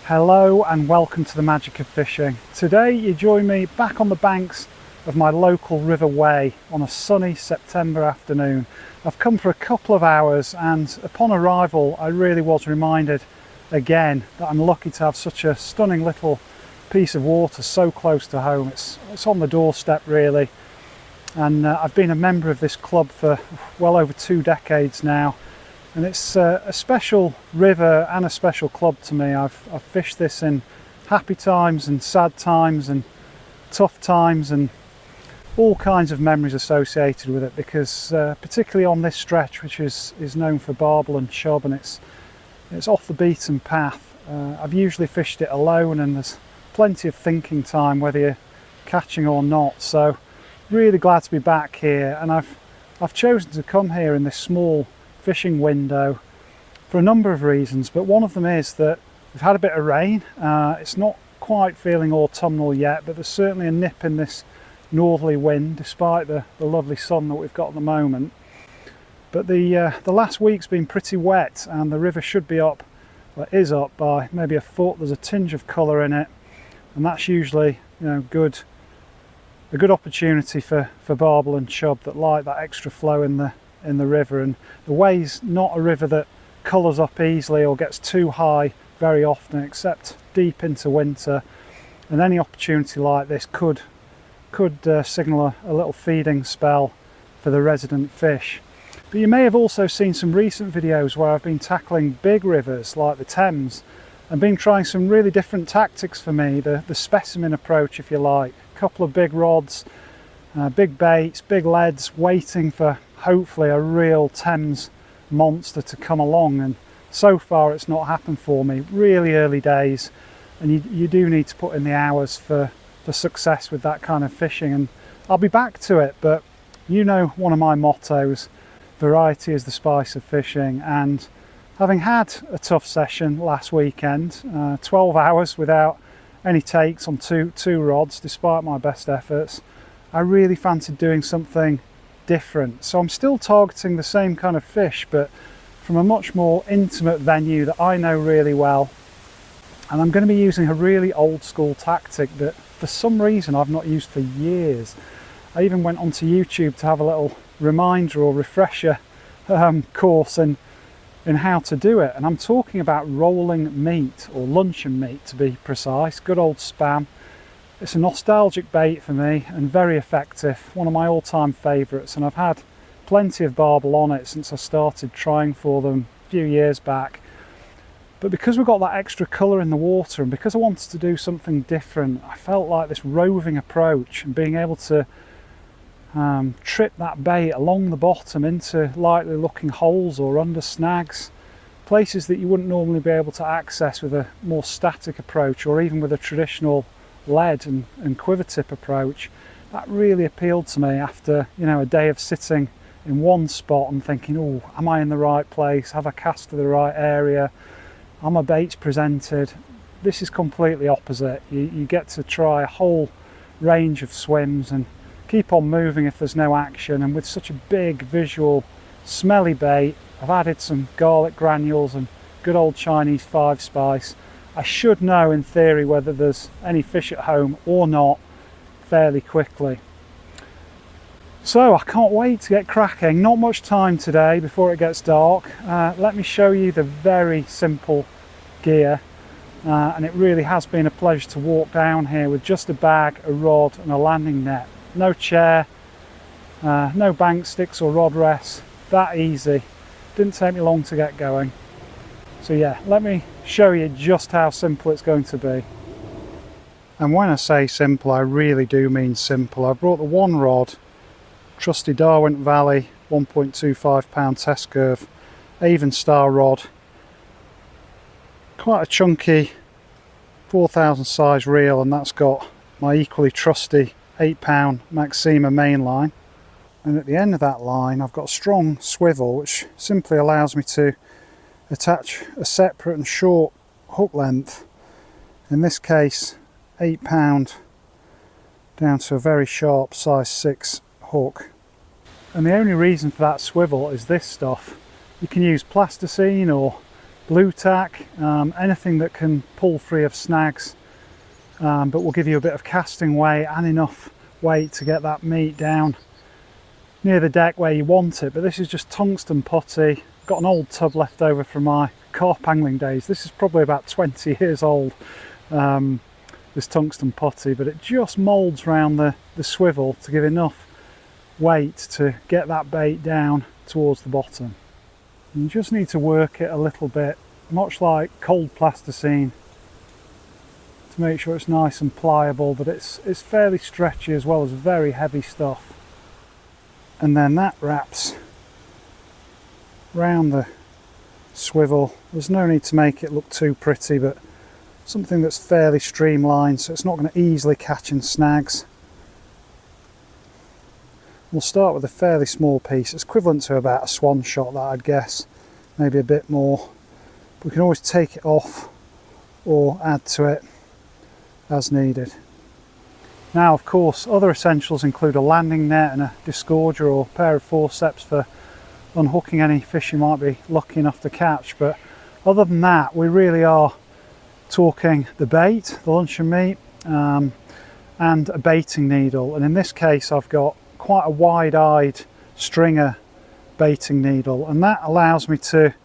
Hello and welcome to the magic of fishing. Today you join me back on the banks of my local River Wey on a sunny September afternoon. I've come for a couple of hours and upon arrival I really was reminded again that I'm lucky to have such a stunning little piece of water so close to home. It's on the doorstep really, and I've been a member of this club for well over 2 decades now. And it's a special river and a special club to me. I've fished this in happy times and sad times and tough times and all kinds of memories associated with it, because particularly on this stretch, which is known for barbel and chub, and it's off the beaten path. I've usually fished it alone and there's plenty of thinking time whether you're catching or not. So really glad to be back here, and I've chosen to come here in this small fishing window for a number of reasons, but one of them is that we've had a bit of rain. It's not quite feeling autumnal yet, but there's certainly a nip in this northerly wind despite the lovely sun that we've got at the moment. But the last week's been pretty wet and the river should be up, well, it is up by maybe a foot. There's a tinge of colour in it, and that's usually, you know, a good opportunity for barbel and chub that like that extra flow in the river. And the Wey's not a river that colours up easily or gets too high very often, except deep into winter, and any opportunity like this could signal a little feeding spell for the resident fish. But you may have also seen some recent videos where I've been tackling big rivers like the Thames and been trying some really different tactics for me, the specimen approach if you like. A couple of big rods, big baits, big leads, waiting for hopefully a real Thames monster to come along, and so far it's not happened for me. Really early days, and you do need to put in the hours for success with that kind of fishing, and I'll be back to it. But you know, one of my mottos, variety is the spice of fishing, and having had a tough session last weekend, 12 hours without any takes on two rods despite my best efforts, I really fancied doing something different. So I'm still targeting the same kind of fish, but from a much more intimate venue that I know really well. And I'm going to be using a really old school tactic that for some reason I've not used for years. I even went onto YouTube to have a little reminder or refresher course in how to do it. And I'm talking about rolling meat, or luncheon meat to be precise. Good old spam. It's a nostalgic bait for me and very effective, one of my all-time favourites, and I've had plenty of barbel on it since I started trying for them a few years back. But because we've got that extra colour in the water, and because I wanted to do something different, I felt like this roving approach and being able to trip that bait along the bottom into likely looking holes or under snags, places that you wouldn't normally be able to access with a more static approach or even with a traditional lead and quiver tip approach. That really appealed to me after, you know, a day of sitting in one spot and thinking, oh, am I in the right place? Have I cast to the right area? Are my baits presented? This is completely opposite. You get to try a whole range of swims and keep on moving if there's no action. And with such a big visual smelly bait, I've added some garlic granules and good old Chinese 5 spice. I should know in theory whether there's any fish at home or not fairly quickly. So I can't wait to get cracking. Not much time today before it gets dark. Let me show you the very simple gear, and it really has been a pleasure to walk down here with just a bag, a rod and a landing net. No chair, no bank sticks or rod rests, that easy. Didn't take me long to get going. So yeah, let me show you just how simple it's going to be. And when I say simple, I really do mean simple. I've brought the one rod, trusty Darwin Valley 1.25 pound test curve Avon Star rod, quite a chunky 4000 size reel, and that's got my equally trusty 8 pound Maxima main line. And at the end of that line I've got a strong swivel which simply allows me to attach a separate and short hook length, in this case 8 pound, down to a very sharp size 6 hook. And the only reason for that swivel is this stuff. You can use plasticine or blue tack, anything that can pull free of snags, but will give you a bit of casting weight and enough weight to get that meat down near the deck where you want it. But this is just tungsten putty. Got an old tub left over from my carp angling days. This is probably about 20 years old, this tungsten putty, but it just moulds around the swivel to give enough weight to get that bait down towards the bottom. You just need to work it a little bit, much like cold plasticine, to make sure it's nice and pliable, but it's fairly stretchy as well as very heavy stuff. And then that wraps round the swivel. There's no need to make it look too pretty, but something that's fairly streamlined so it's not going to easily catch in snags. We'll start with a fairly small piece. It's equivalent to about a swan shot, that I'd guess, maybe a bit more. We can always take it off or add to it as needed. Now, of course, other essentials include a landing net and a disgorger or pair of forceps for unhooking any fish you might be lucky enough to catch. But other than that, we really are talking the bait, the luncheon meat, and a baiting needle. And in this case, I've got quite a wide-eyed stringer baiting needle, and that allows me to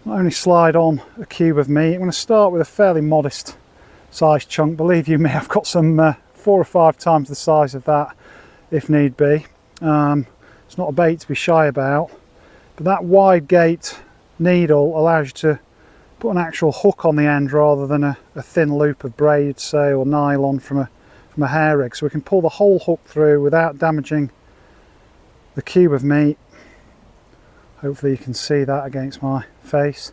not only slide on a cube of meat. I'm going to start with a fairly modest sized chunk. Believe you me, I've got some 4 or 5 times the size of that if need be. It's not a bait to be shy about, but that wide gate needle allows you to put an actual hook on the end rather than a thin loop of braid, say, or nylon from a hair rig. So we can pull the whole hook through without damaging the cube of meat. Hopefully you can see that against my face.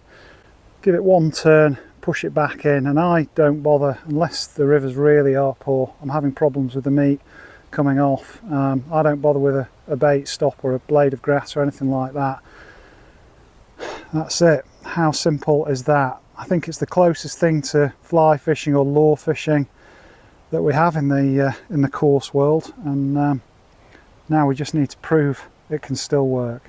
Give it one turn, push it back in, and I don't bother unless the rivers really are poor. I'm having problems with the meat coming off. I don't bother with a bait stop or a blade of grass or anything like that. That's it. How simple is that? I think it's the closest thing to fly fishing or lure fishing that we have in the coarse world, and now we just need to prove it can still work.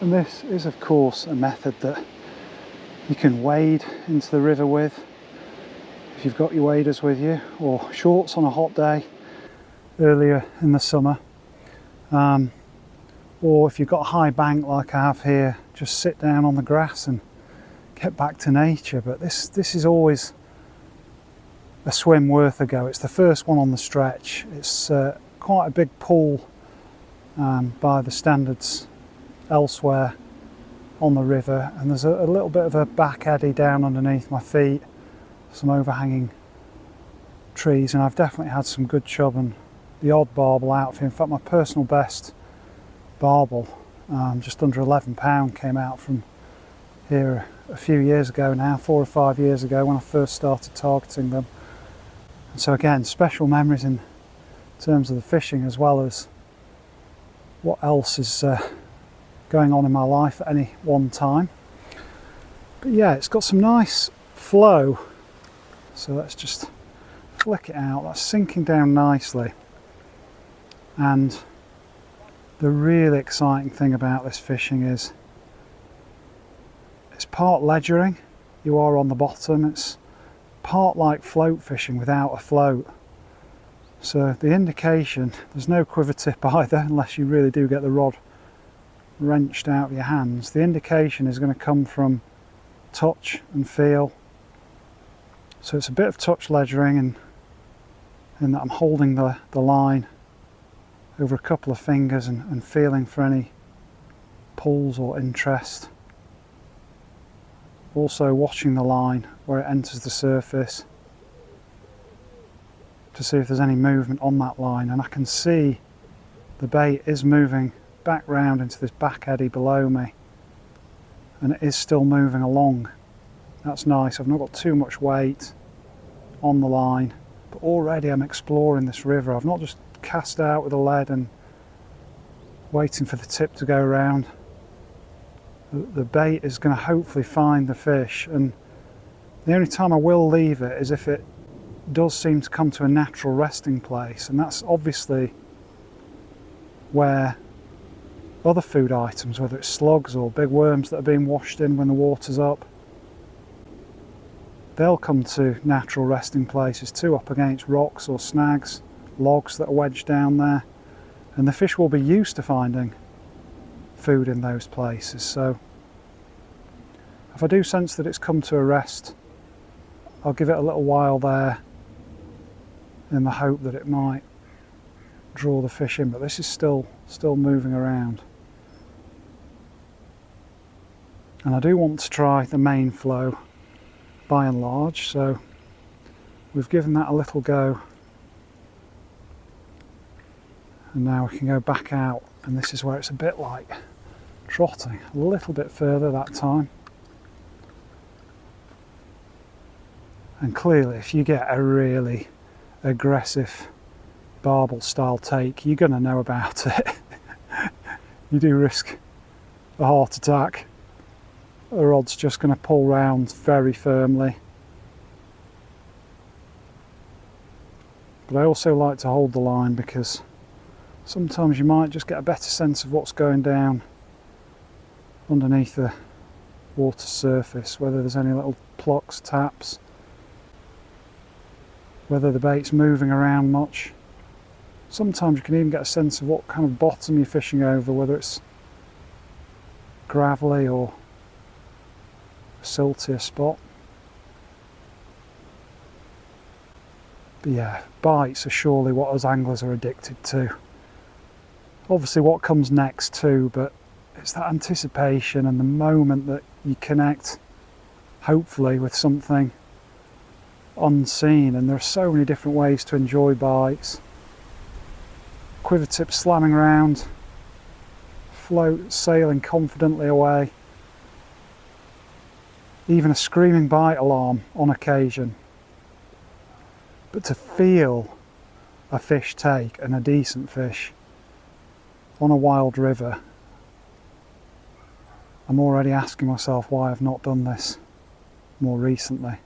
And this is, of course, a method that you can wade into the river with if you've got your waders with you, or shorts on a hot day earlier in the summer, or if you've got a high bank like I have here, just sit down on the grass and get back to nature. But this is always a swim worth a go. It's the first one on the stretch. It's quite a big pull by the standards elsewhere on the river, and there's a little bit of a back eddy down underneath my feet, some overhanging trees, and I've definitely had some good chub and the odd barbel outfit. In fact, my personal best barbel, just under £11, came out from here a few years ago now, 4 or 5 years ago, when I first started targeting them. And so again, special memories in terms of the fishing as well as what else is going on in my life at any one time. But yeah, it's got some nice flow, so let's just flick it out. That's sinking down nicely, and the really exciting thing about this fishing is it's part ledgering, you are on the bottom, it's part like float fishing without a float. So the indication, there's no quiver tip either, unless you really do get the rod wrenched out of your hands. The indication is going to come from touch and feel. So it's a bit of touch ledgering, and in that I'm holding the line over a couple of fingers and feeling for any pulls or interest. Also watching the line where it enters the surface to see if there's any movement on that line, and I can see the bait is moving back round into this back eddy below me, and it is still moving along. That's nice. I've not got too much weight on the line, but already I'm exploring this river. I've not just cast out with a lead and waiting for the tip to go around. The bait is going to hopefully find the fish, and the only time I will leave it is if it does seem to come to a natural resting place, and that's obviously where other food items, whether it's slugs or big worms that are being washed in when the water's up. They'll come to natural resting places too, up against rocks or snags, logs that are wedged down there, and the fish will be used to finding food in those places. So if I do sense that it's come to a rest, I'll give it a little while there in the hope that it might draw the fish in, but this is still moving around. And I do want to try the main flow by and large, so we've given that a little go, and now we can go back out, and this is where it's a bit like trotting, a little bit further that time. And clearly if you get a really aggressive barbel style take, you're going to know about it. You do risk a heart attack. The rod's just going to pull round very firmly. But I also like to hold the line, because sometimes you might just get a better sense of what's going down underneath the water surface, whether there's any little plucks, taps, whether the bait's moving around much. Sometimes you can even get a sense of what kind of bottom you're fishing over, whether it's gravelly or siltier spot. But yeah, bites are surely what us anglers are addicted to. Obviously what comes next too, but it's that anticipation and the moment that you connect, hopefully, with something unseen. And there are so many different ways to enjoy bites. Quiver tip slamming around, float sailing confidently away, even a screaming bite alarm on occasion. But to feel a fish take, and a decent fish, on a wild river, I'm already asking myself why I've not done this more recently.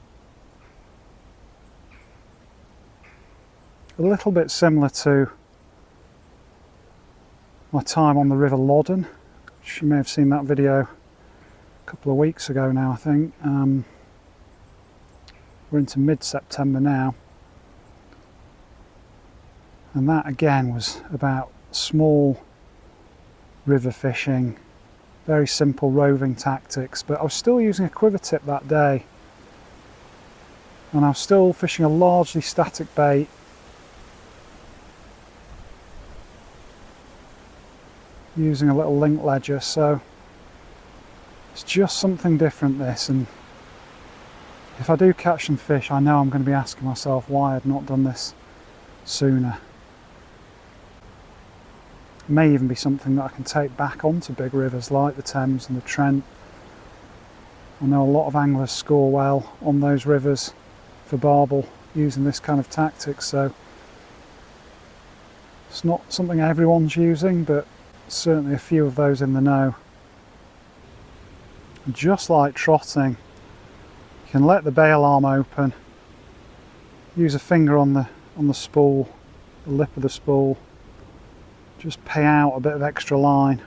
A little bit similar to my time on the River Loddon, which you may have seen that video a couple of weeks ago now, I think. We're into mid-September now, and that again was about small river fishing, very simple roving tactics, but I was still using a quiver tip that day, and I was still fishing a largely static bait, using a little link ledger. So it's just something different, this, and if I do catch some fish, I know I'm going to be asking myself why I'd not done this sooner. It may even be something that I can take back onto big rivers like the Thames and the Trent. I know a lot of anglers score well on those rivers for barbel using this kind of tactic, so it's not something everyone's using, but certainly a few of those in the know. Just like trotting, you can let the bail arm open, use a finger on the spool, the lip of the spool, just pay out a bit of extra line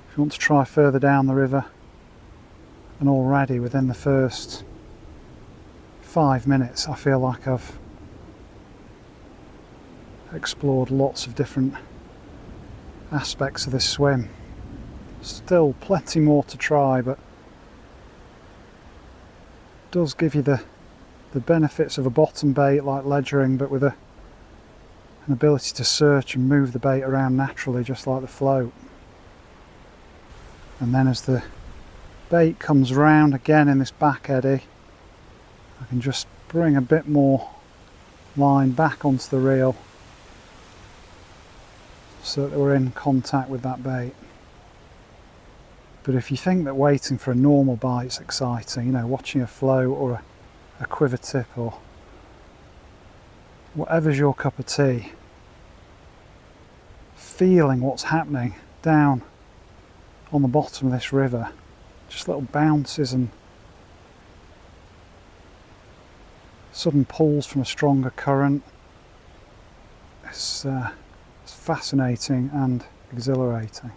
if you want to try further down the river. And already within the first 5 minutes I feel like I've explored lots of different aspects of this swim. Still plenty more to try, but it does give you the benefits of a bottom bait like ledgering, but with an ability to search and move the bait around naturally, just like the float. And then as the bait comes round again in this back eddy, I can just bring a bit more line back onto the reel so that we're in contact with that bait. But if you think that waiting for a normal bite's exciting, you know, watching a float or a quiver tip or whatever's your cup of tea, feeling what's happening down on the bottom of this river, just little bounces and sudden pulls from a stronger current, it's fascinating and exhilarating.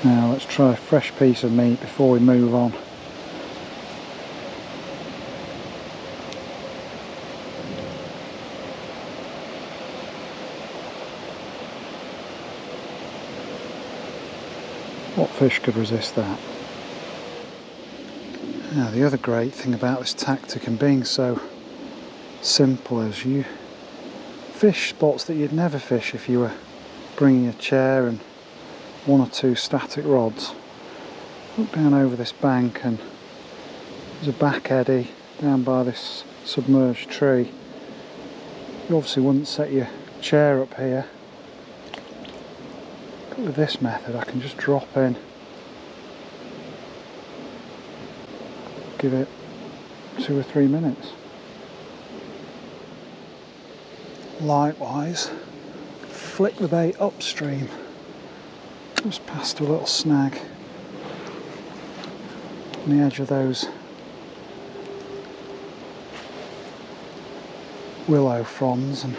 Now let's try a fresh piece of meat before we move on. What fish could resist that? Now the other great thing about this tactic and being so simple is you fish spots that you'd never fish if you were bringing a chair and one or two static rods. Look down over this bank and there's a back eddy down by this submerged tree. You obviously wouldn't set your chair up here, but with this method I can just drop in, give it 2 or 3 minutes. Likewise, flick the bait upstream, just past a little snag on the edge of those willow fronds and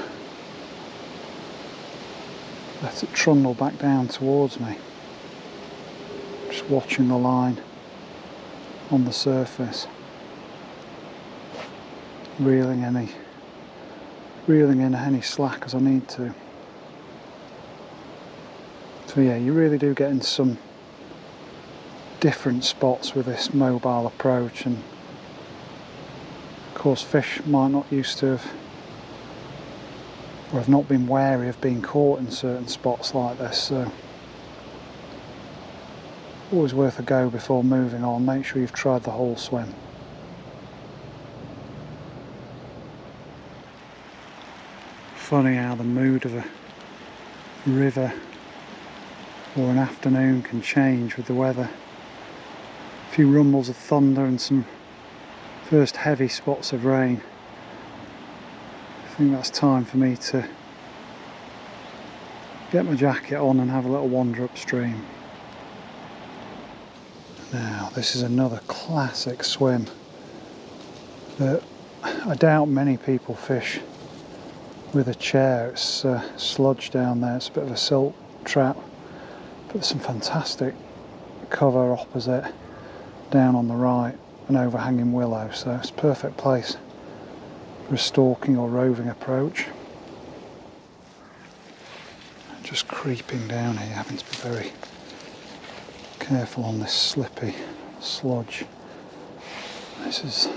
let it trundle back down towards me, just watching the line on the surface, reeling in any slack as I need to. So yeah, you really do get into some different spots with this mobile approach, and of course fish might not used to have, or have not been wary of being caught in certain spots like this, so always worth a go before moving on. Make sure you've tried the whole swim. Funny how the mood of a river or an afternoon can change with the weather. A few rumbles of thunder and some first heavy spots of rain. I think that's time for me to get my jacket on and have a little wander upstream. Now this is another classic swim that I doubt many people fish with a chair. It's sludge down there, it's a bit of a silt trap, but there's some fantastic cover opposite down on the right, an overhanging willow, so it's a perfect place for a stalking or roving approach. Just creeping down here, having to be very careful on this slippy sludge. This is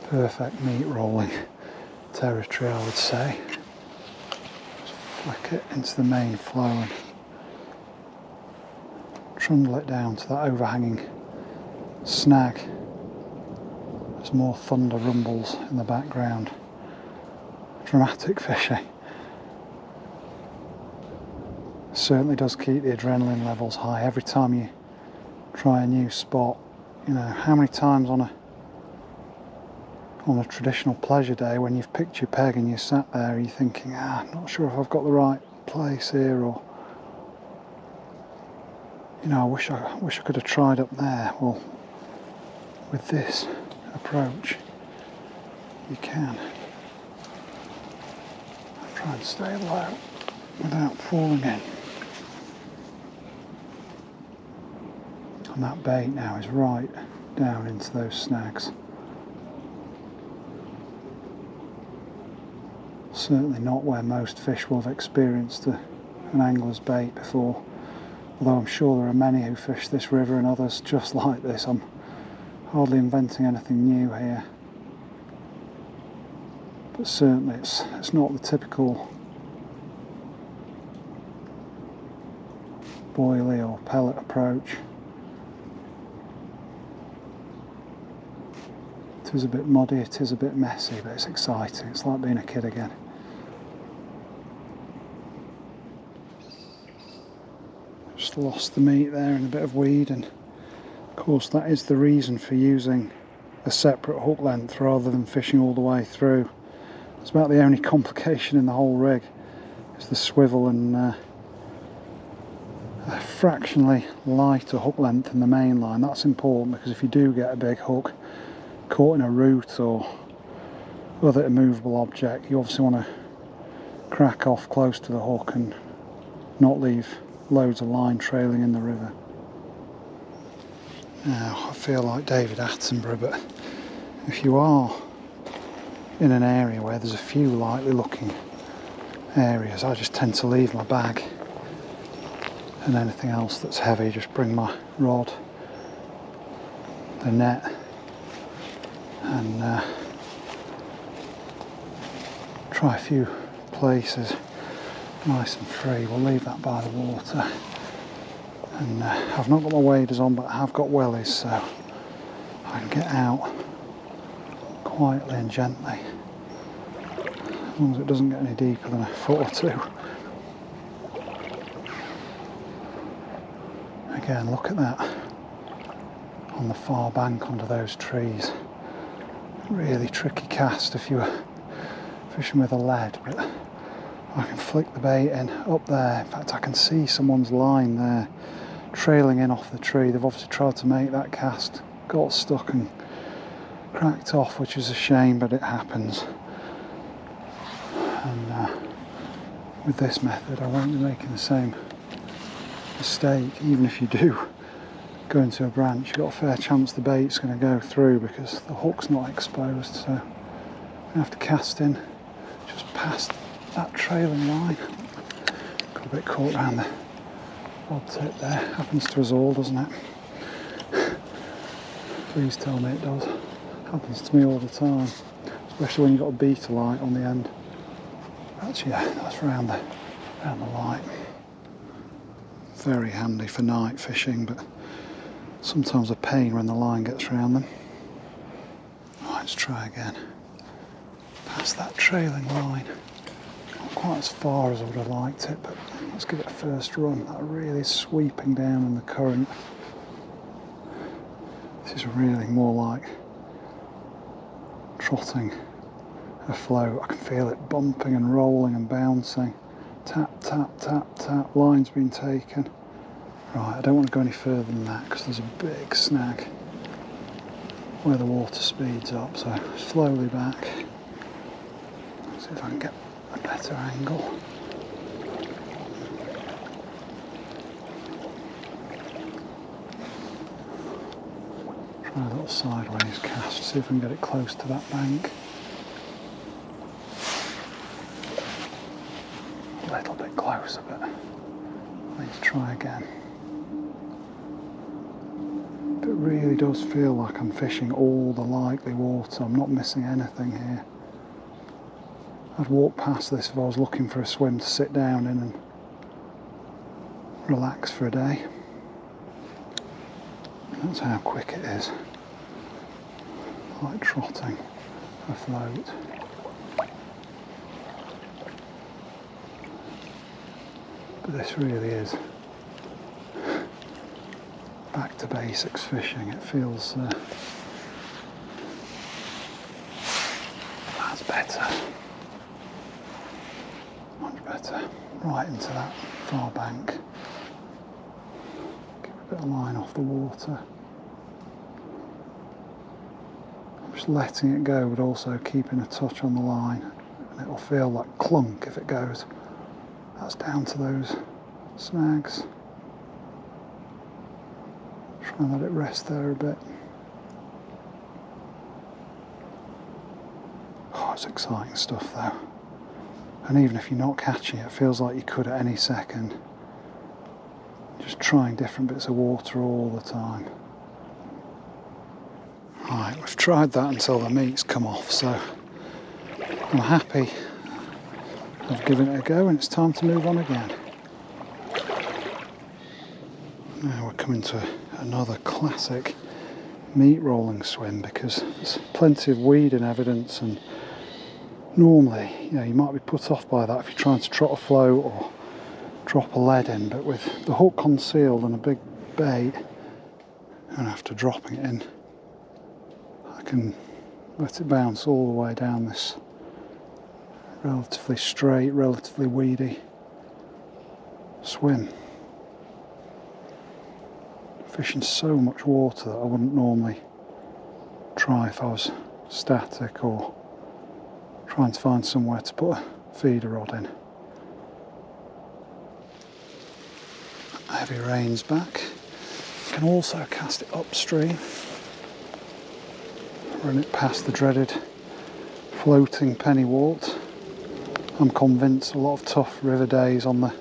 perfect meat rolling territory, I would say. Just flick it into the main flow and trundle it down to that overhanging snag. There's more thunder rumbles in the background. Dramatic fishing. Certainly does keep the adrenaline levels high every time you try a new spot. You know, how many times on a traditional pleasure day when you've picked your peg and you sat there, you're thinking, not sure if I've got the right place here, or you know, I wish I could have tried up there. Well, with this approach you can. Try and stay low without falling in. And that bait now is right down into those snags. Certainly not where most fish will have experienced an angler's bait before, although I'm sure there are many who fish this river and others just like this. I'm hardly inventing anything new here, but certainly it's not the typical boilie or pellet approach. It is a bit muddy, it is a bit messy, but it's exciting. It's like being a kid again. Just lost the meat there in a bit of weed, and of course that is the reason for using a separate hook length rather than fishing all the way through. It's about the only complication in the whole rig is the swivel and a fractionally lighter hook length in the main line. That's important because if you do get a big hook caught in a root or other immovable object, you obviously want to crack off close to the hook and not leave loads of line trailing in the river. Now, I feel like David Attenborough, but if you are in an area where there's a few likely looking areas, I just tend to leave my bag, and anything else that's heavy, just bring my rod, the net, and try a few places nice and free. We'll leave that by the water. And I've not got my waders on, but I have got wellies, so I can get out quietly and gently, as long as it doesn't get any deeper than a foot or two. Again, look at that on the far bank under those trees. Really tricky cast if you were fishing with a lead, but I can flick the bait in up there. In fact, I can see someone's line there trailing in off the tree. They've obviously tried to make that cast, got stuck and cracked off, which is a shame, but it happens. And with this method, I won't be making the same mistake. Even if you do go into a branch, you've got a fair chance the bait's going to go through because the hook's not exposed. So I'm going to have to cast in just past that trailing line. Got a bit caught around the rod tip there. Happens to us all, doesn't it? Please tell me it does. Happens to me all the time, especially when you've got a beta light on the end. Actually, yeah, that's round the light. Very handy for night fishing, but sometimes a pain when the line gets round them. Right, let's try again. Past that trailing line. Not quite as far as I would have liked it, but let's give it a first run. That really is sweeping down in the current. This is really more like trotting a float. I can feel it bumping and rolling and bouncing. Tap, tap, tap, tap. Line's been taken. Right, I don't want to go any further than that because there's a big snag where the water speeds up, so slowly back. See if I can get a better angle. Try a little sideways cast, see if I can get it close to that bank. A little bit closer, but let's try again. It really does feel like I'm fishing all the likely water. I'm not missing anything here. I'd walk past this if I was looking for a swim to sit down in and relax for a day. That's how quick it is. Like trotting a float. But this really is back to basics fishing. It feels that's better. Much better. Right into that far bank. Keep a bit of line off the water. I'm just letting it go, but also keeping a touch on the line. And it'll feel like clunk if it goes. That's down to those snags. Try and let it rest there a bit. Oh, it's exciting stuff though. And even if you're not catching it, it feels like you could at any second. Just trying different bits of water all the time. Right, we've tried that until the meat's come off, so I'm happy I've given it a go and it's time to move on again. Now we're coming to another classic meat rolling swim because there's plenty of weeding evidence, and normally, you might be put off by that if you're trying to trot a float or drop a lead in, but with the hook concealed and a big bait, and after dropping it in, I can let it bounce all the way down this relatively straight, relatively weedy swim. Fishing so much water that I wouldn't normally try if I was static or trying to find somewhere to put a feeder rod in. heavy rain's back. You can also cast it upstream, run it past the dreaded floating pennywort. I'm convinced a lot of tough river days on the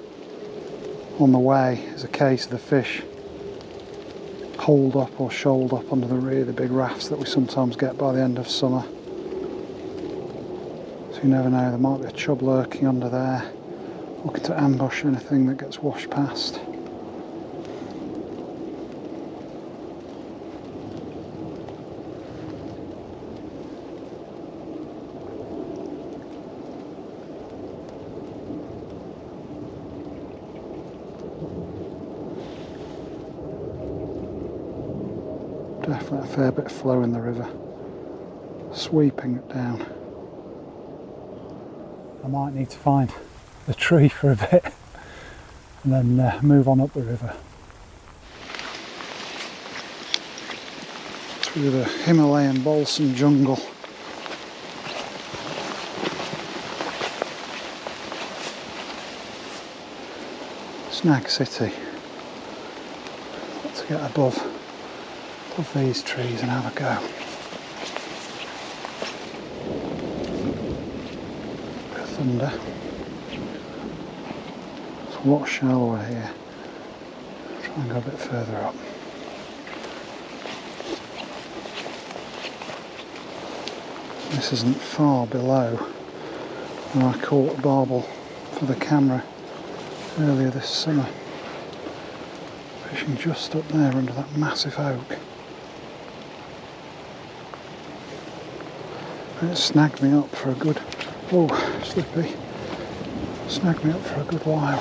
Wey is a case of the fish holed up or shoaled up under the really big rafts that we sometimes get by the end of summer. So you never know, there might be a chub lurking under there, looking to ambush anything that gets washed past. Definitely a fair bit of flow in the river, sweeping it down. I might need to find the tree for a bit and then move on up the river. Through the Himalayan balsam jungle. Snag City. Got to get above these trees and have a go. Bit of thunder. It's a lot shallower here. Try and go a bit further up. This isn't far below where I caught a barbel for the camera earlier this summer. Fishing just up there under that massive oak. And it snagged me up for a good, oh, slippy, snagged me up for a good while.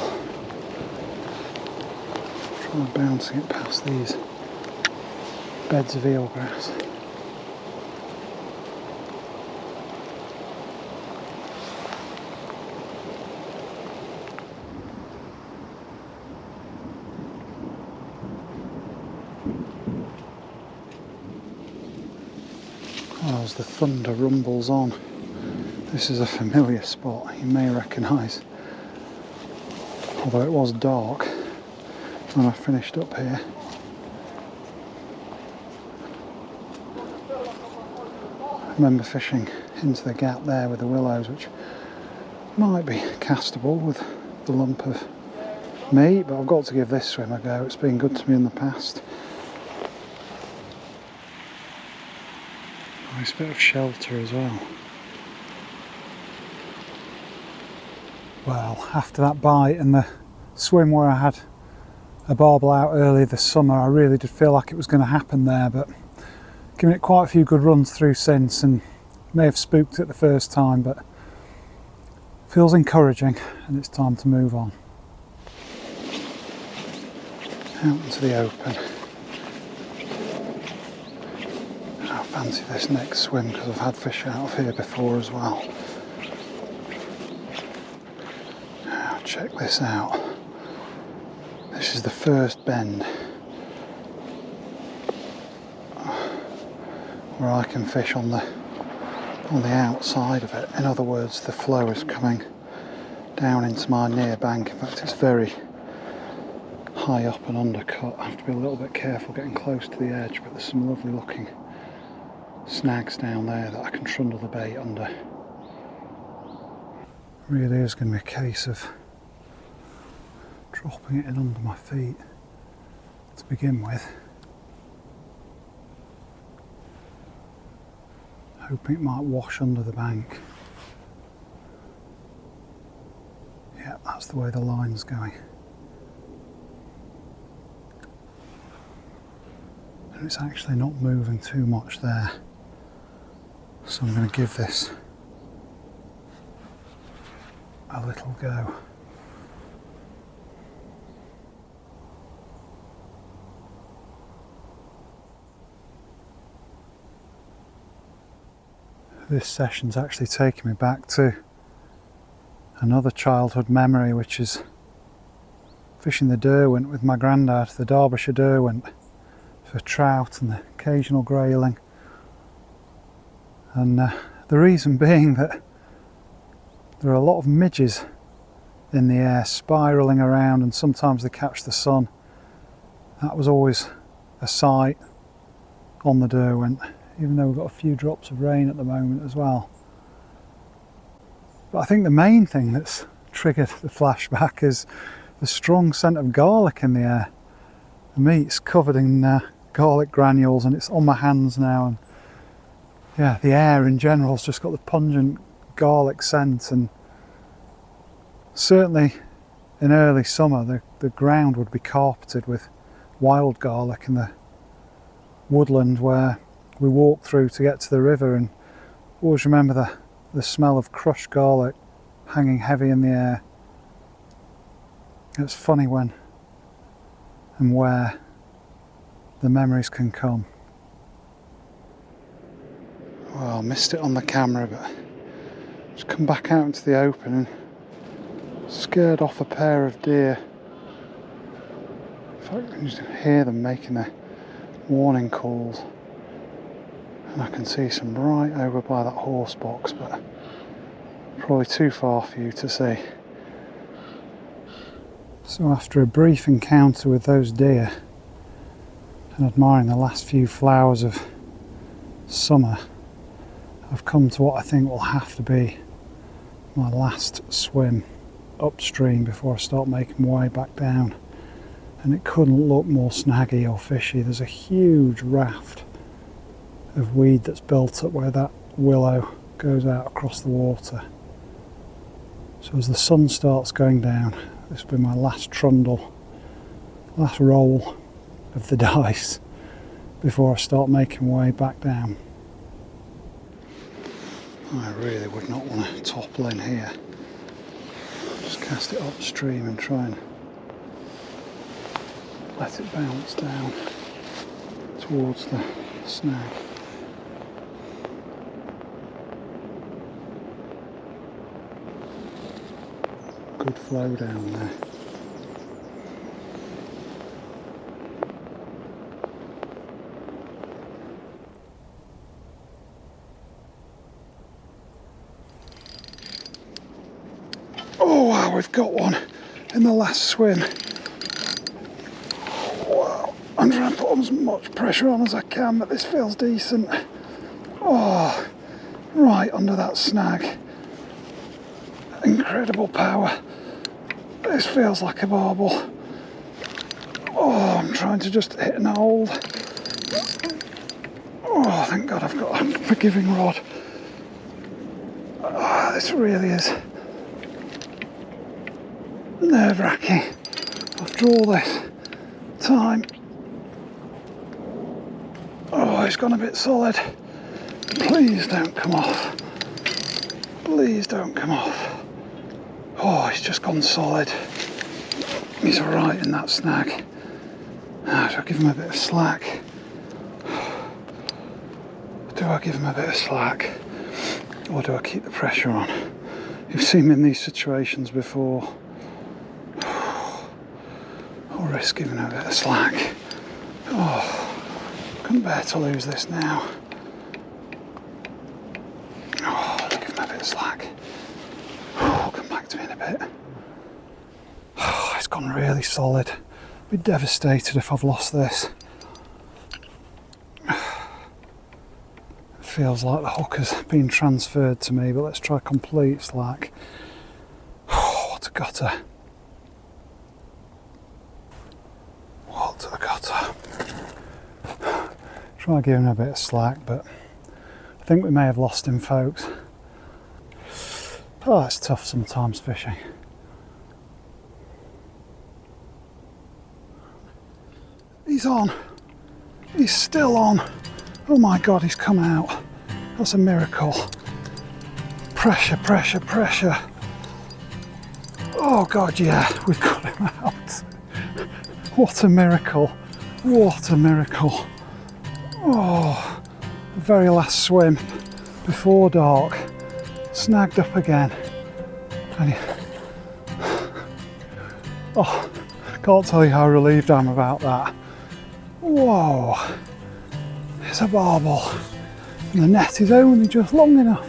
Trying bouncing it past these beds of eelgrass. As the thunder rumbles on, this is a familiar spot you may recognise, although it was dark when I finished up here. I remember fishing into the gap there with the willows, which might be castable with the lump of meat, but I've got to give this swim a go. It's been good to me in the past. Nice bit of shelter as well. Well, after that bite and the swim where I had a barbel out earlier this summer, I really did feel like it was going to happen there, but given it quite a few good runs through since, and may have spooked it the first time, but feels encouraging and it's time to move on. Out into the open. I fancy this next swim because I've had fish out of here before as well. Now check this out. This is the first bend where I can fish on the outside of it. In other words, the flow is coming down into my near bank. In fact, it's very high up and undercut. I have to be a little bit careful getting close to the edge, but there's some lovely looking snags down there that I can trundle the bait under. Really is going to be a case of dropping it in under my feet to begin with. Hoping it might wash under the bank. Yeah, that's the way the line's going. And it's actually not moving too much there. So I'm going to give this a little go. This session's actually taken me back to another childhood memory, which is fishing the Derwent with my granddad, the Derbyshire Derwent, for trout and the occasional grayling. And the reason being that there are a lot of midges in the air spiralling around, and sometimes they catch the sun That was always a sight on the Derwent, even though we've got a few drops of rain at the moment as well. But I think the main thing that's triggered the flashback is the strong scent of garlic in the air. The meat's covered in garlic granules and it's on my hands now, and yeah, the air in general's just got the pungent garlic scent. And certainly in early summer the ground would be carpeted with wild garlic in the woodland where we walked through to get to the river, and always remember the smell of crushed garlic hanging heavy in the air. It's funny when and where the memories can come. Well, I missed it on the camera, but just come back out into the open and scared off a pair of deer. In fact, I can just hear them making their warning calls, and I can see some right over by that horse box, but probably too far for you to see. So after a brief encounter with those deer and admiring the last few flowers of summer, I've come to what I think will have to be my last swim upstream before I start making my way back down. And it couldn't look more snaggy or fishy. There's a huge raft of weed that's built up where that willow goes out across the water. So as the sun starts going down, this will be my last trundle, last roll of the dice before I start making my way back down. I really would not want to topple in here. Just cast it upstream and try and let it bounce down towards the snag. Good flow down there. Oh wow, we've got one in the last swim. Wow, I'm trying to put as much pressure on as I can, but this feels decent. Oh, right under that snag. Incredible power. This feels like a barbel. Oh, I'm trying to just hit and hold. Oh, thank God I've got a forgiving rod. Oh, this really is nerve-wracking after all this time. Oh, it's gone a bit solid. Please don't come off. Please don't come off. Oh, he's just gone solid. He's alright in that snag. Now, do I give him a bit of slack? Do I give him a bit of slack? Or do I keep the pressure on? You've seen me in these situations before. I'll risk giving him a bit of slack. Oh, couldn't bear to lose this now. Oh, I'll give him a bit of slack. I'll come back to me in a bit. Oh, it's gone really solid. I'd be devastated if I've lost this. It feels like the hook has been transferred to me, but let's try complete slack. Oh, what a gutter. What a gutter. Try giving a bit of slack, but I think we may have lost him, folks. Oh, it's tough sometimes fishing. He's on. He's still on. Oh my God, he's come out. That's a miracle. Pressure, pressure, pressure. Oh God, yeah, we've got him out. What a miracle. What a miracle. Oh, the very last swim before dark. Snagged up again. And oh, can't tell you how relieved I am about that. Whoa, it's a barbel. And the net is only just long enough.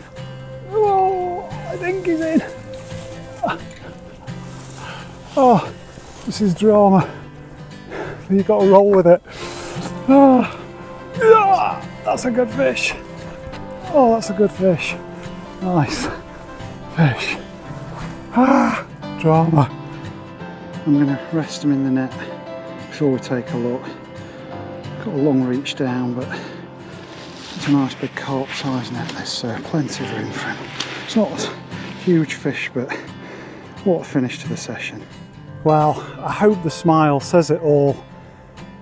Whoa, I think he's in. Oh, this is drama. You've got to roll with it. Oh, yeah, that's a good fish. Oh, that's a good fish. Nice fish. Ah, drama. I'm going to rest him in the net before we take a look. Got a long reach down, but it's a nice big carp size net this, so plenty of room for him. It's not a huge fish, but what a finish to the session. Well, I hope the smile says it all.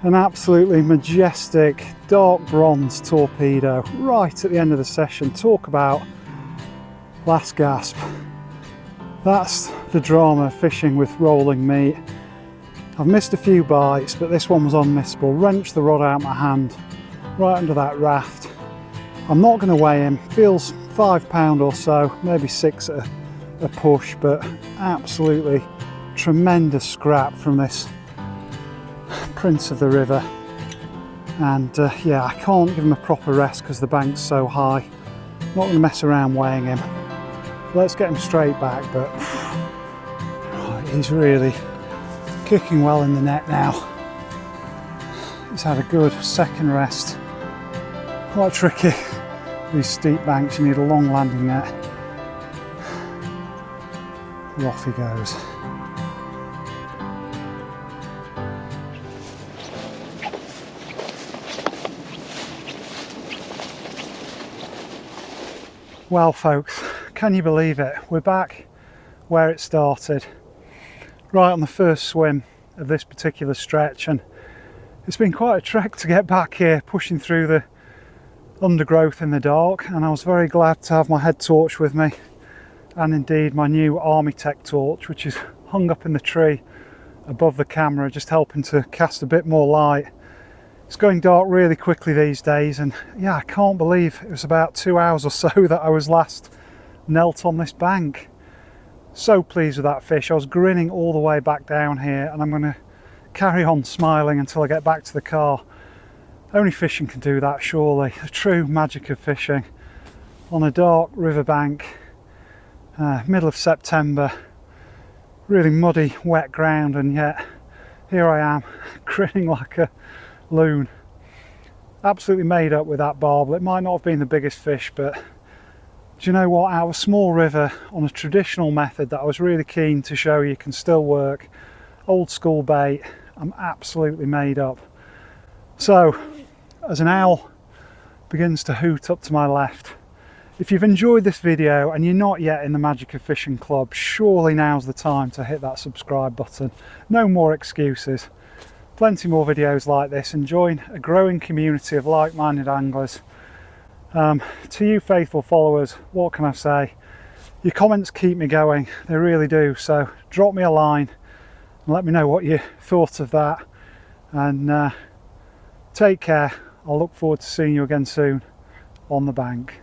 An absolutely majestic dark bronze torpedo right at the end of the session. Talk about last gasp. That's the drama of fishing with rolling meat. I've missed a few bites, but this one was unmissable. Wrenched the rod out of my hand right under that raft. I'm not going to weigh him. Feels £5 or so, maybe 6 at a push, but absolutely tremendous scrap from this Prince of the River. And yeah, I can't give him a proper rest because the bank's so high. Not going to mess around weighing him. Let's get him straight back, but he's really kicking well in the net now. He's had a good second rest. Quite tricky, these steep banks, you need a long landing net. Off he goes. Well folks, can you believe it? We're back where it started, right on the first swim of this particular stretch, and it's been quite a trek to get back here, pushing through the undergrowth in the dark, and I was very glad to have my head torch with me, and indeed my new Army Tech torch, which is hung up in the tree above the camera, just helping to cast a bit more light. It's going dark really quickly these days, and yeah, I can't believe it was about 2 hours or so that I was last knelt on this bank. So pleased with that fish. I was grinning all the way back down here, and I'm going to carry on smiling until I get back to the car. Only fishing can do that, surely. The true magic of fishing on a dark riverbank, middle of September, really muddy, wet ground, and yet here I am grinning like a loon. Absolutely made up with that barbel. It might not have been the biggest fish, but do you know what? Out of a small river on a traditional method that I was really keen to show you can still work, old school bait, I'm absolutely made up. So, as an owl begins to hoot up to my left, if you've enjoyed this video and you're not yet in the Magic of Fishing Club, surely now's the time to hit that subscribe button. No more excuses. Plenty more videos like this, and join a growing community of like-minded anglers. To you faithful followers, what can I say? Your comments keep me going, they really do, so drop me a line and let me know what you thought of that, and take care. I'll look forward to seeing you again soon on the bank.